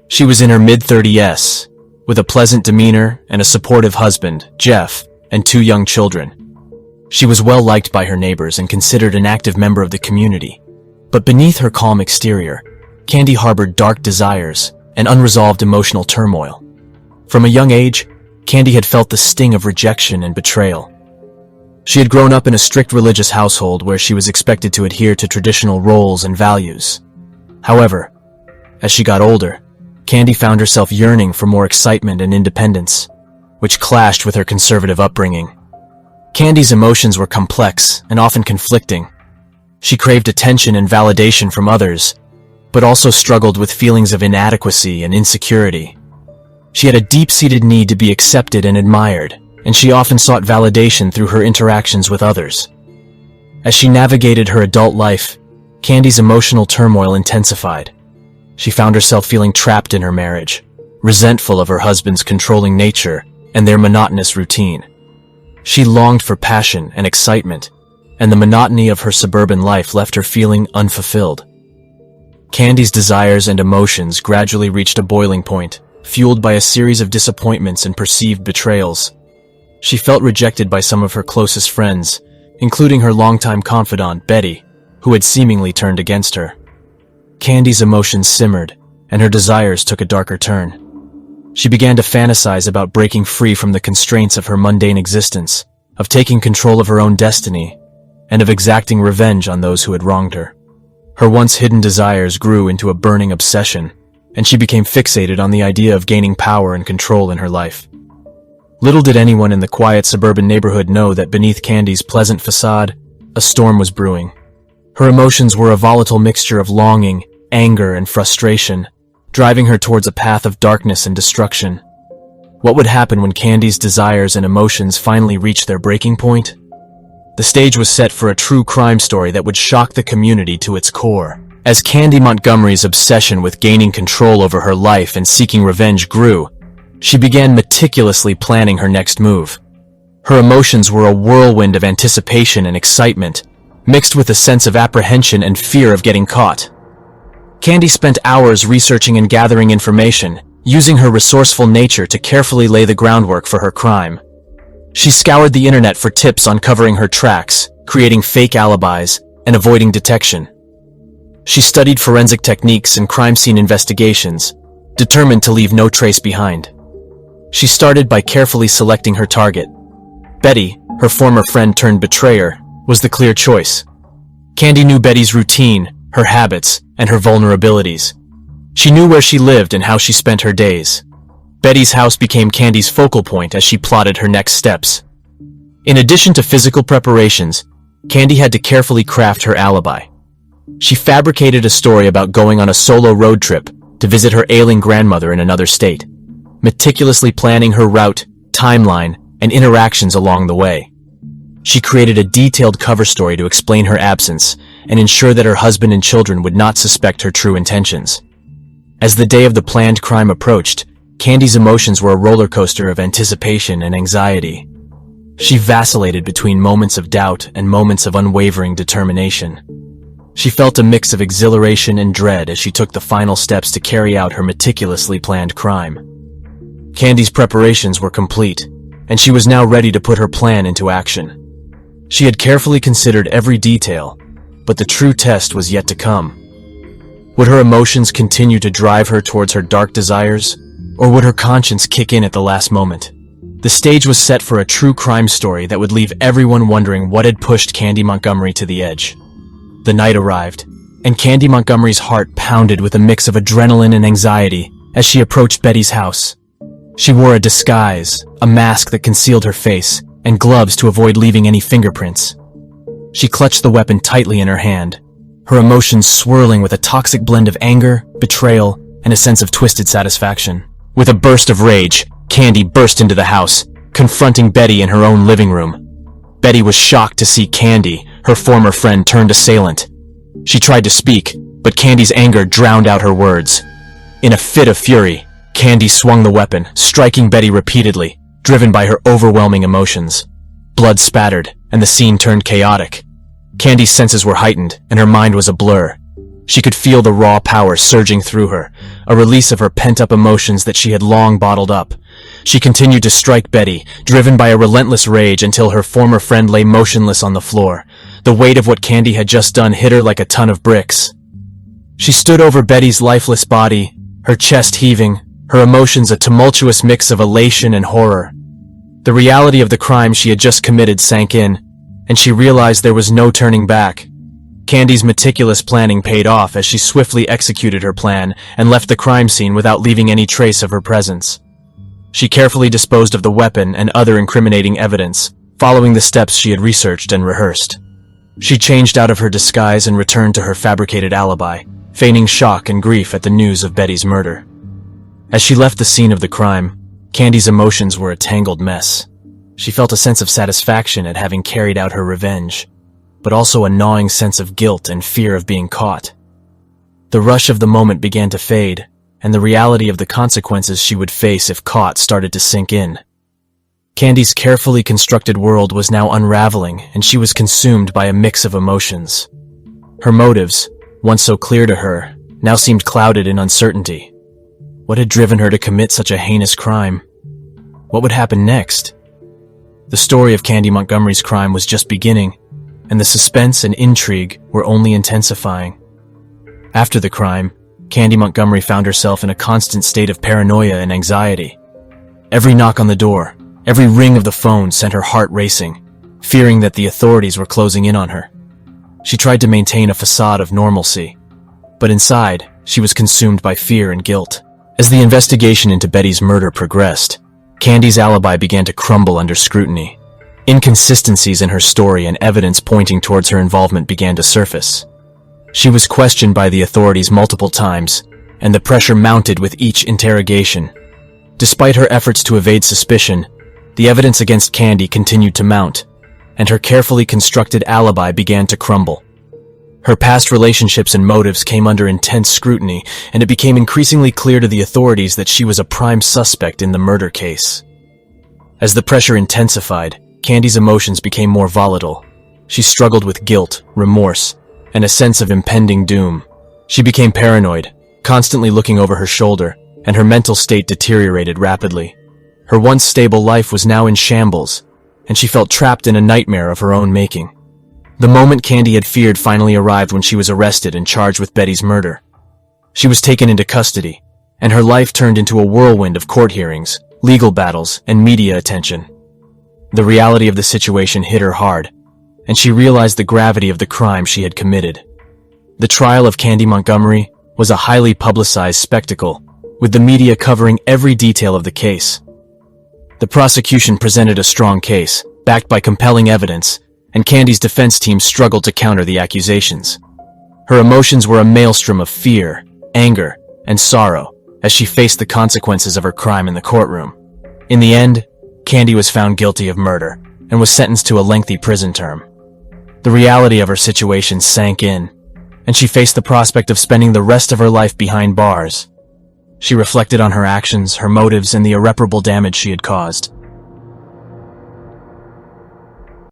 She was in her mid-30s, with a pleasant demeanor and a supportive husband, Jeff, and 2 young children. She was well liked by her neighbors and considered an active member of the community. But beneath her calm exterior, Candy harbored dark desires and unresolved emotional turmoil. From a young age, Candy had felt the sting of rejection and betrayal. She had grown up in a strict religious household where she was expected to adhere to traditional roles and values. However, as she got older, Candy found herself yearning for more excitement and independence, which clashed with her conservative upbringing. Candy's emotions were complex and often conflicting. She craved attention and validation from others, but also struggled with feelings of inadequacy and insecurity. She had a deep-seated need to be accepted and admired, and she often sought validation through her interactions with others. As she navigated her adult life, Candy's emotional turmoil intensified. She found herself feeling trapped in her marriage, resentful of her husband's controlling nature and their monotonous routine. She longed for passion and excitement, and the monotony of her suburban life left her feeling unfulfilled. Candy's desires and emotions gradually reached a boiling point, fueled by a series of disappointments and perceived betrayals. She felt rejected by some of her closest friends, including her longtime confidant, Betty, who had seemingly turned against her. Candy's emotions simmered, and her desires took a darker turn. She began to fantasize about breaking free from the constraints of her mundane existence, of taking control of her own destiny, and of exacting revenge on those who had wronged her. Her once hidden desires grew into a burning obsession, and she became fixated on the idea of gaining power and control in her life. Little did anyone in the quiet suburban neighborhood know that beneath Candy's pleasant facade, a storm was brewing. Her emotions were a volatile mixture of longing, anger, and frustration, driving her towards a path of darkness and destruction. What would happen when Candy's desires and emotions finally reached their breaking point? The stage was set for a true crime story that would shock the community to its core. As Candy Montgomery's obsession with gaining control over her life and seeking revenge grew, she began meticulously planning her next move. Her emotions were a whirlwind of anticipation and excitement, mixed with a sense of apprehension and fear of getting caught. Candy spent hours researching and gathering information, using her resourceful nature to carefully lay the groundwork for her crime. She scoured the internet for tips on covering her tracks, creating fake alibis, and avoiding detection. She studied forensic techniques and crime scene investigations, determined to leave no trace behind. She started by carefully selecting her target. Betty, her former friend turned betrayer, was the clear choice. Candy knew Betty's routine, her habits, and her vulnerabilities. She knew where she lived and how she spent her days. Betty's house became Candy's focal point as she plotted her next steps. In addition to physical preparations, Candy had to carefully craft her alibi. She fabricated a story about going on a solo road trip to visit her ailing grandmother in another state, meticulously planning her route, timeline, and interactions along the way. She created a detailed cover story to explain her absence and ensure that her husband and children would not suspect her true intentions. As the day of the planned crime approached, Candy's emotions were a roller coaster of anticipation and anxiety. She vacillated between moments of doubt and moments of unwavering determination. She felt a mix of exhilaration and dread as she took the final steps to carry out her meticulously planned crime. Candy's preparations were complete, and she was now ready to put her plan into action. She had carefully considered every detail, but the true test was yet to come. Would her emotions continue to drive her towards her dark desires, or would her conscience kick in at the last moment? The stage was set for a true crime story that would leave everyone wondering what had pushed Candy Montgomery to the edge. The night arrived, and Candy Montgomery's heart pounded with a mix of adrenaline and anxiety as she approached Betty's house. She wore a disguise, a mask that concealed her face, and gloves to avoid leaving any fingerprints. She clutched the weapon tightly in her hand, her emotions swirling with a toxic blend of anger, betrayal, and a sense of twisted satisfaction. With a burst of rage, Candy burst into the house, confronting Betty in her own living room. Betty was shocked to see Candy, her former friend, turned assailant. She tried to speak, but Candy's anger drowned out her words. In a fit of fury, Candy swung the weapon, striking Betty repeatedly, driven by her overwhelming emotions. Blood spattered, and the scene turned chaotic. Candy's senses were heightened, and her mind was a blur. She could feel the raw power surging through her, a release of her pent-up emotions that she had long bottled up. She continued to strike Betty, driven by a relentless rage until her former friend lay motionless on the floor. The weight of what Candy had just done hit her like a ton of bricks. She stood over Betty's lifeless body, her chest heaving, her emotions a tumultuous mix of elation and horror. The reality of the crime she had just committed sank in, and she realized there was no turning back. Candy's meticulous planning paid off as she swiftly executed her plan and left the crime scene without leaving any trace of her presence. She carefully disposed of the weapon and other incriminating evidence, following the steps she had researched and rehearsed. She changed out of her disguise and returned to her fabricated alibi, feigning shock and grief at the news of Betty's murder. As she left the scene of the crime, Candy's emotions were a tangled mess. She felt a sense of satisfaction at having carried out her revenge, but also a gnawing sense of guilt and fear of being caught. The rush of the moment began to fade, and the reality of the consequences she would face if caught started to sink in. Candy's carefully constructed world was now unraveling, and she was consumed by a mix of emotions. Her motives, once so clear to her, now seemed clouded in uncertainty. What had driven her to commit such a heinous crime? What would happen next? The story of Candy Montgomery's crime was just beginning, and the suspense and intrigue were only intensifying. After the crime, Candy Montgomery found herself in a constant state of paranoia and anxiety. Every knock on the door, every ring of the phone sent her heart racing, fearing that the authorities were closing in on her. She tried to maintain a facade of normalcy, but inside, she was consumed by fear and guilt. As the investigation into Betty's murder progressed, Candy's alibi began to crumble under scrutiny. Inconsistencies in her story and evidence pointing towards her involvement began to surface. She was questioned by the authorities multiple times, and the pressure mounted with each interrogation. Despite her efforts to evade suspicion, the evidence against Candy continued to mount, and her carefully constructed alibi began to crumble. Her past relationships and motives came under intense scrutiny, and it became increasingly clear to the authorities that she was a prime suspect in the murder case. As the pressure intensified, Candy's emotions became more volatile. She struggled with guilt, remorse, and a sense of impending doom. She became paranoid, constantly looking over her shoulder, and her mental state deteriorated rapidly. Her once stable life was now in shambles, and she felt trapped in a nightmare of her own making. The moment Candy had feared finally arrived when she was arrested and charged with Betty's murder. She was taken into custody, and her life turned into a whirlwind of court hearings, legal battles, and media attention. The reality of the situation hit her hard, and she realized the gravity of the crime she had committed. The trial of Candy Montgomery was a highly publicized spectacle, with the media covering every detail of the case. The prosecution presented a strong case, backed by compelling evidence, and Candy's defense team struggled to counter the accusations. Her emotions were a maelstrom of fear, anger, and sorrow as she faced the consequences of her crime in the courtroom. In the end, Candy was found guilty of murder and was sentenced to a lengthy prison term. The reality of her situation sank in, and she faced the prospect of spending the rest of her life behind bars. She reflected on her actions, her motives, and the irreparable damage she had caused.